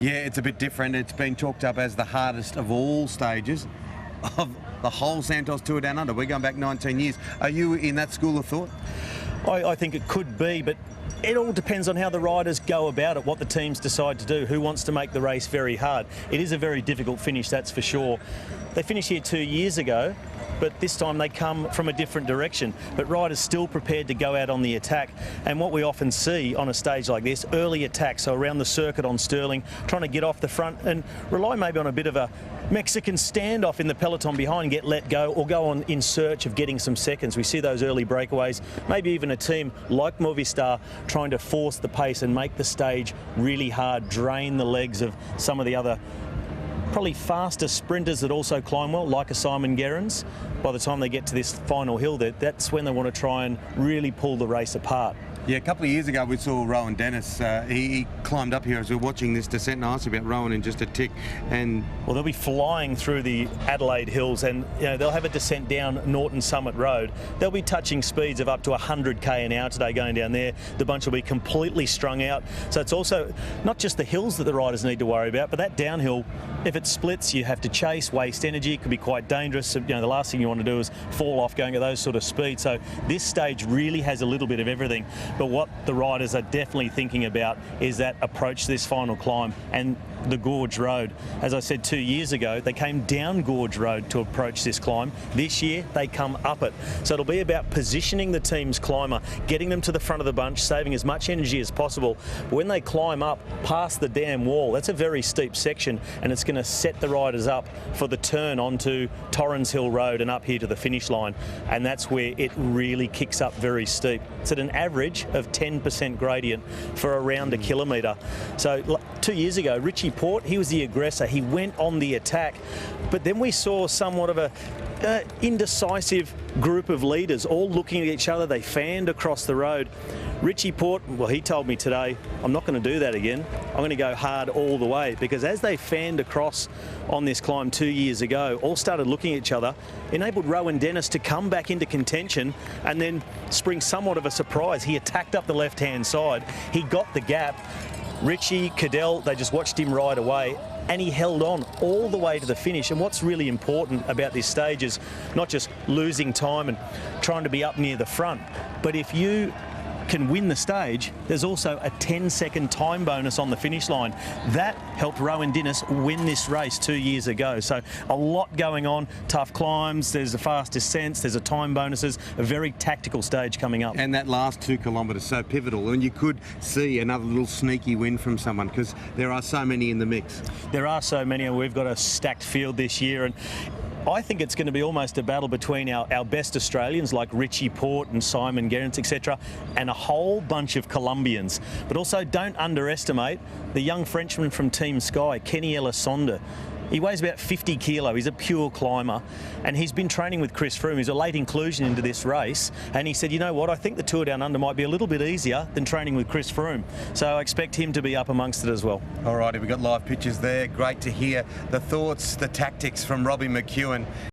Yeah, it's a bit different. It's been chalked up as the hardest of all stages of the whole Santos Tour Down Under. We're going back 19 years. Are you in that school of thought? I think it could be, but it all depends on how the riders go about it, what the teams decide to do, who wants to make the race very hard. It is a very difficult finish, that's for sure. They finished here 2 years ago, but this time they come from a different direction. But riders still prepared to go out on the attack. And what we often see on a stage like this, early attack, so around the circuit on Stirling, trying to get off the front and rely maybe on a bit of a Mexican standoff in the peloton behind, get let go, or go on in search of getting some seconds. We see those early breakaways, maybe even a team like Movistar trying to force the pace and make the stage really hard, drain the legs of some of the other probably faster sprinters that also climb well, like a Simon Gerrans. By the time they get to this final hill, that's when they want to try and really pull the race apart. Yeah, a couple of years ago we saw Rowan Dennis. He climbed up here as we were watching this descent, and I asked about Rowan in just a tick. And well, they'll be flying through the Adelaide Hills, and they'll have a descent down Norton Summit Road. They'll be touching speeds of up to 100k an hour today going down there. The bunch will be completely strung out. So it's also not just the hills that the riders need to worry about, but that downhill, if it splits, you have to chase, waste energy. It could be quite dangerous. The last thing you want to do is fall off going at those sort of speeds. So this stage really has a little bit of everything. But what the riders are definitely thinking about is that approach to this final climb and the Gorge Road. As I said 2 years ago, they came down Gorge Road to approach this climb. This year, they come up it. So it'll be about positioning the team's climber, getting them to the front of the bunch, saving as much energy as possible. But when they climb up past the dam wall, that's a very steep section, and it's going to set the riders up for the turn onto Torrens Hill Road and up here to the finish line. And that's where it really kicks up very steep. It's at an average of 10% gradient for around a kilometre. So 2 years ago, Richie Port, he was the aggressor. He went on the attack, but then we saw somewhat of a indecisive group of leaders all looking at each other. They fanned across the road. Richie Port, well, he told me today, I'm not going to do that again. I'm going to go hard all the way, because as they fanned across on this climb 2 years ago, all started looking at each other, enabled Rowan Dennis to come back into contention and then spring somewhat of a surprise. He attacked up the left-hand side. He got the gap. Richie, Cadell, they just watched him ride away, and he held on all the way to the finish. And what's really important about this stage is not just losing time and trying to be up near the front, but if you can win the stage, there's also a 10-second time bonus on the finish line. That helped Rowan Dennis win this race 2 years ago. So a lot going on, tough climbs, there's the fast descents, there's a time bonuses, a very tactical stage coming up. And that last 2 kilometres so pivotal, and you could see another little sneaky win from someone, because there are so many in the mix. There are so many, and we've got a stacked field this year, and I think it's going to be almost a battle between our best Australians like Richie Port and Simon Gerrans, etc., and a whole bunch of Colombians. But also don't underestimate the young Frenchman from Team Sky, Kenny Elissonde. He weighs about 50 kilo. He's a pure climber, and he's been training with Chris Froome. He's a late inclusion into this race, and he said, you know what, I think the Tour Down Under might be a little bit easier than training with Chris Froome. So I expect him to be up amongst it as well. All righty, we've got live pictures there. Great to hear the thoughts, the tactics from Robbie McEwen.